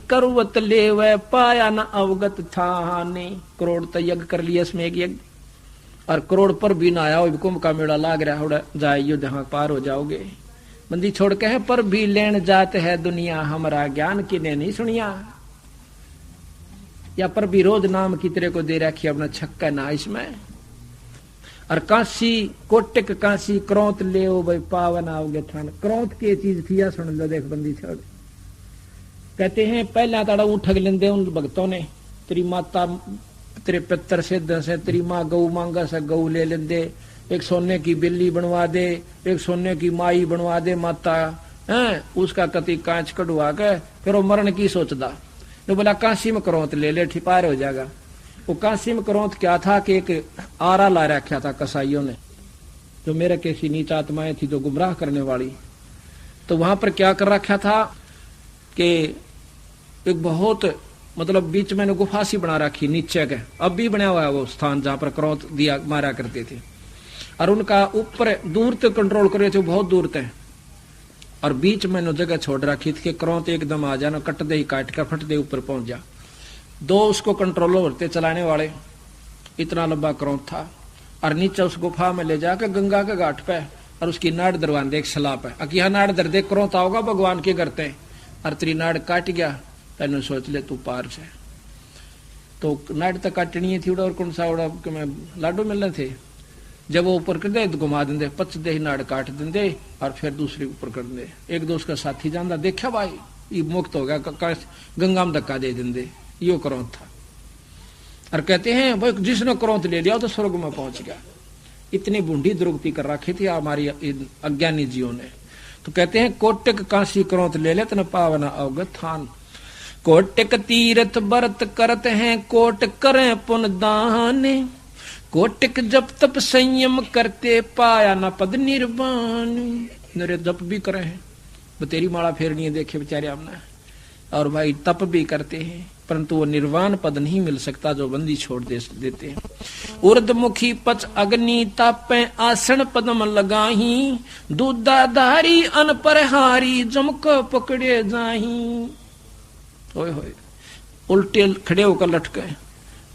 करुवत ले वह पाया न अवगत था ने। करोड़ तो यज्ञ कर लिया इसमें एक यज्ञ, और करोड़ पर भी ना आया, कुंभ का मेला लाग रहा उड़ा जाइयो जहां पार हो जाओगे। बंदी छोड़ के है पर भी लेन जात है दुनिया, हमारा ज्ञान किने नहीं सुनिया। या पर भी रोज नाम की तेरे को दे रखी अपना छक्का ना इसमें। और काशी कोटिक काशी क्रोत ले भाई पावन आओगे थान। क्रोत की चीज थी या सुन लो, देख बंदी छोड़। कहते हैं पहला ताड़ा उठक लेंदे उन भक्तों ने, तेरी माता तेरे पितर सिद्ध से, तेरी माँ गऊ मांगा से गऊ ले लेंदे, एक सोने की बिल्ली बनवा दे, एक सोने की माई बनवा दे माता है, उसका कति कांच कढ़वा के फिर वो मरण की सोचदा। तो बोला काशी में क्रोत ले ले ठिपार हो जाएगा। वो काशी में क्रोत क्या था कि एक आरा ला रखा था कसाईयों ने, जो मेरे कैसी नीच आत्माएं थी जो गुमराह करने वाली। तो वहां पर क्या कर रखा था कि एक बहुत मतलब बीच में गुफा सी बना रखी नीचे के, अब भी बना हुआ है वो स्थान जहां पर क्रोत दिया मारा करते थे। और उनका ऊपर दूर तक कंट्रोल कर रहे थे, बहुत दूर तक। और बीच में जगह छोड़ रखी थी कि क्रोत एकदम आ जाना, कट दे ही काट कर फट दे ऊपर पहुंच जा। दो उसको कंट्रोल होते चलाने वाले, इतना लंबा क्रोत था। और नीचे उस गुफा में ले जाकर गंगा के घाट पे और उसकी नाड़ दरवान दे, एक सलाब है अकिया नाड़ दर दे, क्रोत आओगा भगवान के करते। और तेरी नाड़ काट गया, पहले सोच ले तू पार से। तो नाड़ तक काटनी थी उड़ा, और कौन सा उड़ा लाडू मिलने थे। जब वो ऊपर कर दे तो घुमा देंगे, पच दे नाड़ काट देंगे और फिर दूसरी ऊपर कर दे। एक दो उसका साथी जानता, देखा भाई ये मुक्त हो गया, गंगा में धक्का दे देंगे। यो क्रोध था। और कहते हैं भाई जिसने क्रोध ले लिया तो स्वर्ग में पहुंच गया। इतनी बूढ़ी दुर्गति कर रखी थी हमारी अज्ञानी जीवों ने। तो कहते हैं कोटिक काशी क्रोध ले ले तन पावन अवगत थान। कोटिक तीर्थ व्रत करत हैं, कोट करें पुन दान। कोटिक जप तप संयम करते, पाया न पद निर्वाण। मेरे जप भी करे हैं, वो तेरी माला फेरनी है देखे बेचारे हमने, और भाई तप भी करते हैं, परंतु वो निर्वाण पद नहीं मिल सकता जो बंदी छोड़ देते हैं। उर्दमुखी पच अग्नि तापे, आसन पदम लगाही। दूधाधारी अनपरहारी, जमको पकड़े जाही। होए होए उल्टे खड़े होकर लटके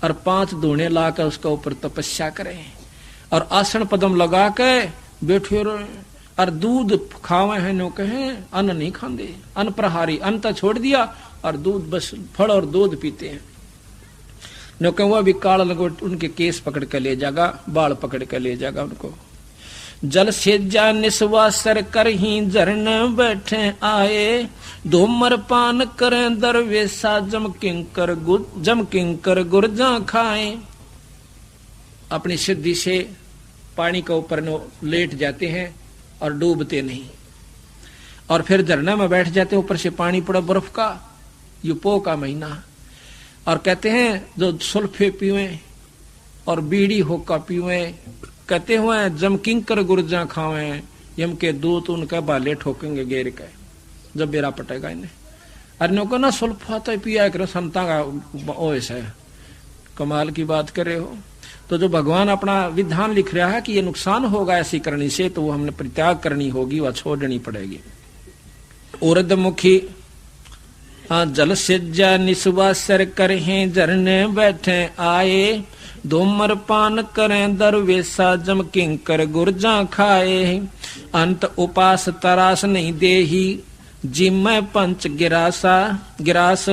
और 5 धूणे लाकर उसका ऊपर तपस्या करें, और आसन पदम लगा के बैठे रहे। और दूध खावे हैं नो कहे, अन्न नहीं खाते। अन्न प्रहारी, अन्न तो छोड़ दिया और दूध, बस फल और दूध पीते हैं। नो कहे वह भी काल लगो, उनके केस पकड़ कर ले जाएगा, बाल पकड़ कर ले जाएगा उनको। जल से जा निस्वासर कर ही झरन बैठे आए। धूमर पान करें दरवेशा, जम किंकर गुर्जा खाए। अपनी सिद्धि से पानी के ऊपर लेट जाते हैं और डूबते नहीं, और फिर झरना में बैठ जाते हैं। ऊपर से पानी पड़ा बर्फ का, युपो का महीना। और कहते हैं जो सुल्फे पीवे और बीड़ी होका पीवे, कहते हुए जम किंकर गुर्जा खावे। यम के दूत उनका बाले ठोकेंगे गेर के, जब बेरा पटेगा इन्हें। अरे नो को ना सुल्फा तो पिया कर संता का ओएस है, कमाल की बात कर रहे हो। तो जो भगवान अपना विधान लिख रहा है कि ये नुकसान होगा ऐसी करनी से, तो वो हमने परित्याग करनी होगी, वह छोड़नी पड़ेगी। उर्दमुखी जल सिज्जा निस्वासर करें, झरने बैठे आए। धूमर पान करें दरवेशा, जम किंकर गुर्जा खाए। अंत उपास तरास नहीं देही, जिम पंच गिरास।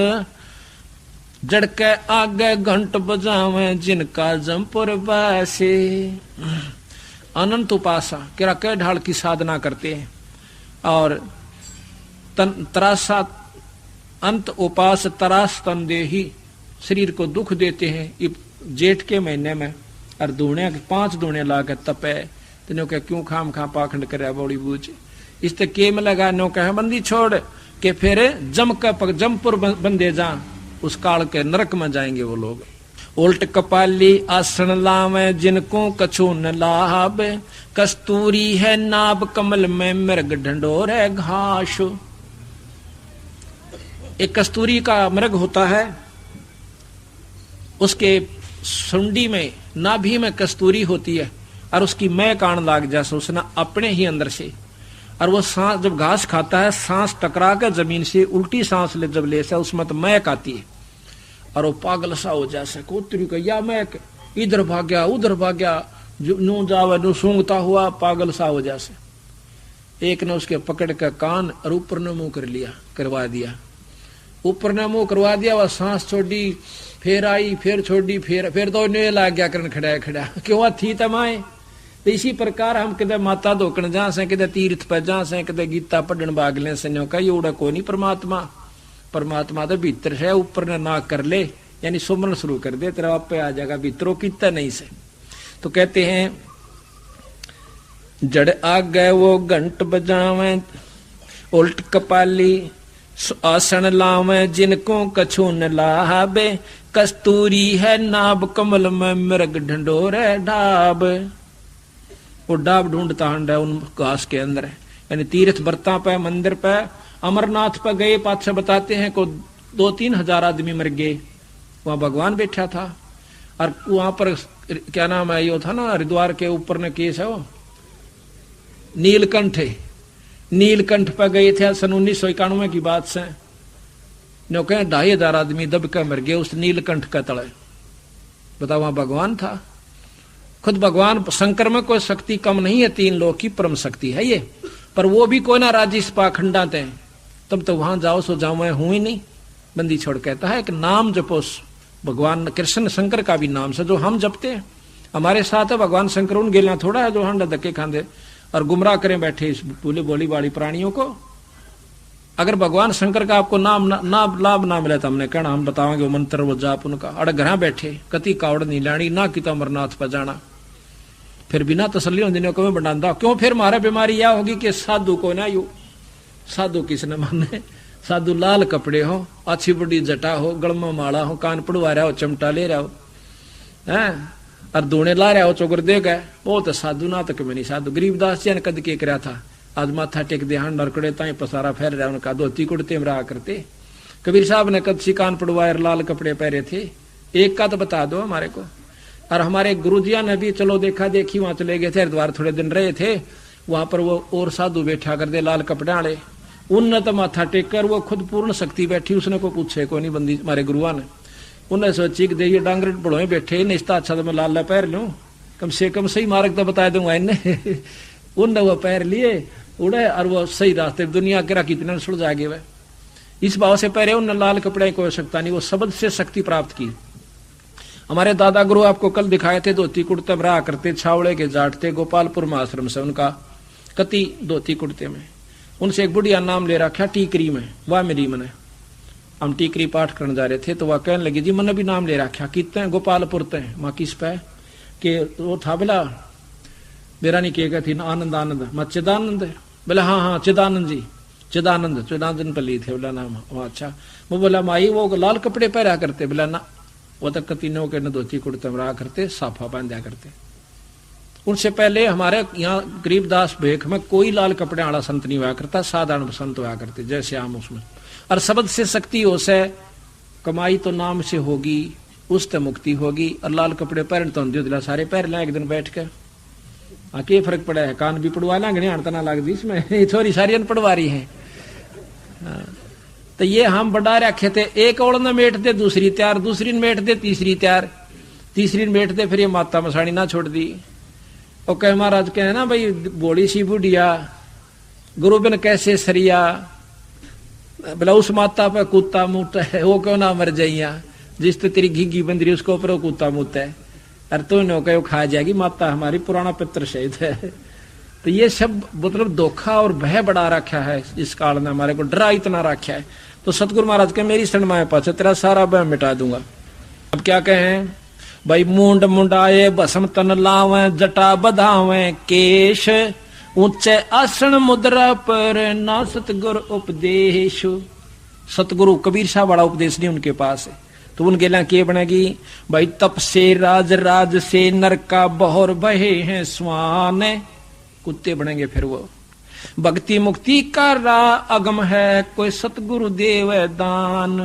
जड़के आगे घंट बजावे, जिनका जमपुर बासे। अनंत उपासा किरा के ढाल की साधना करते हैं, और तरासा अंत उपास तरास तनदेही, शरीर को दुख देते हैं जेठ के महीने में। और धूणे 5 धूणे लाकर तपे, तेनो क्या क्यों खाम खा पाखंड करे बौड़ी बूझ। इस तक के में लगा नो कहे बंदी छोड़ के फिर जमपुर बंदे जा, उस काल के नरक में जाएंगे वो लोग। उल्ट कपाली आसन लावे, जिनको कछु न लाभ। कस्तूरी है नाभ कमल में, मृग ढंडोर है घास। एक कस्तूरी का मृग होता है, उसके सुंडी में नाभि में कस्तूरी होती है, और उसकी मैं कान लाग जैसे उसने अपने ही अंदर से, और वो सांस जब घास खाता है सांस टकरा कर जमीन से उल्टी सांस ले जब ले उसमें तो महक आती है और वो पागल सा हो जाए कोतरी का या महक इधर भाग गया उधर भाग गया नू जावे नू सूंघता हुआ पागल सा हो जाए। एक ने उसके पकड़ कर कान और ऊपर ने मुंह करवा दिया ऊपर ने मुंह करवा दिया। वह सांस छोड़ी फिर आई फिर छोड़ी फिर तो ने लाग गया करन खड़ा क्यों थी तमाए। तो इसी प्रकार हम कदे माता धोकन जा से कदे तीर्थ पर जा से कदे गीता पढ़न बागले से का ये उड़ा को नहीं परमात्मा तो भीतर है ऊपर ने ना कर ले यानी सुमरन शुरू कर दे तेरा आपे आ जाएगा भीतरों कितना नहीं से। तो कहते हैं जड़ आ गए वो घंट बजावे उल्ट कपाली आसन लावे जिनको कछु न लावे कस्तूरी है नाभ कमल में मृग ढंडोरे ढाब। वो डाब ढूंढता हंड है उन घास के अंदर यानी तीर्थ बरता पे मंदिर पे अमरनाथ पे गए पाछे बताते हैं को 2-3 हजार आदमी मर गए वहां भगवान बैठा था और वहां पर क्या नाम है यो था ना हरिद्वार के ऊपर ने केस है वो नीलकंठ पे गए थे सन 1991 की बात से नो कहे 2500 आदमी दब के मर गए उस नीलकंठ का तले बताओ वहां भगवान था खुद भगवान शंकर में कोई शक्ति कम नहीं है 3 लोग की परम शक्ति है ये पर वो भी कोई ना राजी पाखंडाते हैं तब तो वहां जाओ सो जाओ मैं हूं ही नहीं। बंदी छोड़ कहता है कि नाम जपो भगवान कृष्ण शंकर का भी नाम से जो हम जपते हैं हमारे साथ है भगवान शंकर उन गेला थोड़ा है जो हंडा धक्के खांदे और गुमराह करें बैठे इस बोली बोली वाली प्राणियों को। अगर भगवान शंकर का आपको नाम लाभ ना मिले तो हमने कहना हम बताओगे वो मंत्र वो जाप उनका अड़ घर बैठे कति कावड़ नहीं लानी ना कि अमरनाथ पर जाना फिर बिना तसल्ली दिनों को बनाता क्यों फिर मारे बीमारी यह होगी कि साधु को ना यू साधु किसने माने साधु लाल कपड़े हो अच्छी बड़ी जटा हो गलमा माला हो कान पड़वा रहा हो चमटा ले रहा हो हैं और दोने ला रहा हो चोकर दे गए वो तो साधु ना तक में नहीं साधु गरीबदास जी ने कद के करा था आज माथा टेक दे हाँ नरकड़े ताई पसारा फैल रहा उनका धोती कुड़ते में रहा करते। कबीर साहब ने कद सी कान पड़वाए लाल कपड़े पहरे थे एक का तो बता दो हमारे को। और हमारे गुरुजिया ने भी चलो देखा देखी वहां चले गए थे हरिद्वार थोड़े दिन रहे थे वहां पर वो और साधु बैठा कर दे लाल कपड़े वाले उनने तो माथा टेक कर वो खुद पूर्ण शक्ति बैठी उसने को पूछे को नहीं बंदी हमारे गुरुआ ने उन्हें सोची कि देखिए डांगर बड़ोए बैठे निस्ता अच्छा तो मैं लाल पैर लूं कम से कम सही मार्ग तो बता दूंगा इन्हें उनने वो पैर लिए उड़े और वो सही रास्ते दुनिया के कितने सुड़ जाएंगे वह इस भाव से पहले उन लाल कपड़े को आवश्यकता नहीं वो शब्द से शक्ति प्राप्त की। हमारे दादा गुरु आपको कल दिखाए थे धोती कुर्ते में रहा करते छावड़े के जाट थे गोपालपुर में आश्रम से उनका कति धोती कुर्ते में उनसे एक बुढ़िया नाम ले रखा टीकरी में वह मेरी मने हम टीकरी पाठ करने जा रहे थे तो वह कहने लगी जी मैंने भी नाम ले रखा कितने गोपालपुर ते माँ किस पे के वो था बोला मेरा नहीं कहेगा थी आनंद आनंद मैं चिदानंद बोला हाँ चिदानंद जी चिदानंद पर ली थे बोला नाम अच्छा वो बोला माई वो लाल कपड़े पहरा करते बोला ना वो तक तीनों के न धोती कुर्ते में रहा करते साफा बांधा करते। उनसे पहले हमारे यहाँ गरीबदास भेख में कोई लाल कपड़े वाला संत नहीं हुआ करता साधारण संत हुआ करते जैसे हम उसमें और शब्द से शक्ति हो से कमाई तो नाम से होगी उससे मुक्ति होगी और लाल कपड़े पहन तो दिला सारे पहन लें एक दिन बैठ कर क्या फर्क पड़ा है कान भी पड़वा लेंगे हड़ता ना लग दी इसमें थोड़ी सारी पड़वा रही है। तो ये हम बढ़ा रखे थे एक और न मेट दे दूसरी तैयार दूसरी मेट दे तीसरी मेट दे फिर ये माता मसाणी ना छोड़ दी और कह महाराज कहे ना भाई बोली सी बुढ़िया गुरु बिन कैसे सरिया बोला उस माता पे कुत्ता मुँह है वो क्यों ना मर जाइया जिस तो तेरी घीघी बंद रही उसको ऊपर कुत्ता मुँह है अरे तो नो कहो खा जाएगी माता हमारी पुराना पित्र शहीद है। तो ये सब मतलब धोखा और भय बढ़ा रखा है इस काल ने हमारे को डरा इतना रखा है। तो सतगुरु महाराज के मेरी शरण पास तेरा सारा भय मिटा दूंगा। अब क्या कहें भाई मुंड मुंडाए भस्म तन लावे जटा बधावे केश ऊंचे आसन मुद्रा पर ना सतगुरु उपदेश। सतगुरु कबीर साहब बड़ा उपदेश नहीं उनके पास है तो उनके लिए क्या बनेगी भाई तप से राज से नर का बहोर बहे हैं स्वान कुत्ते बनेंगे फिर वो भक्ति मुक्ति का रा अगम है कोई सतगुरु देव दान।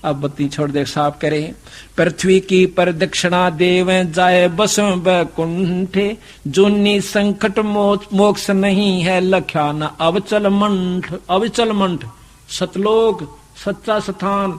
अब बत्ती छोड़ दे, साफ करे। पृथ्वी की प्रदक्षिणा देव जाए बसों बैकुंठे, जूनी संकट मोक्ष नहीं है लख्या न अवचल मंठ। अवचल मंठ सतलोक, सच्चा स्थान,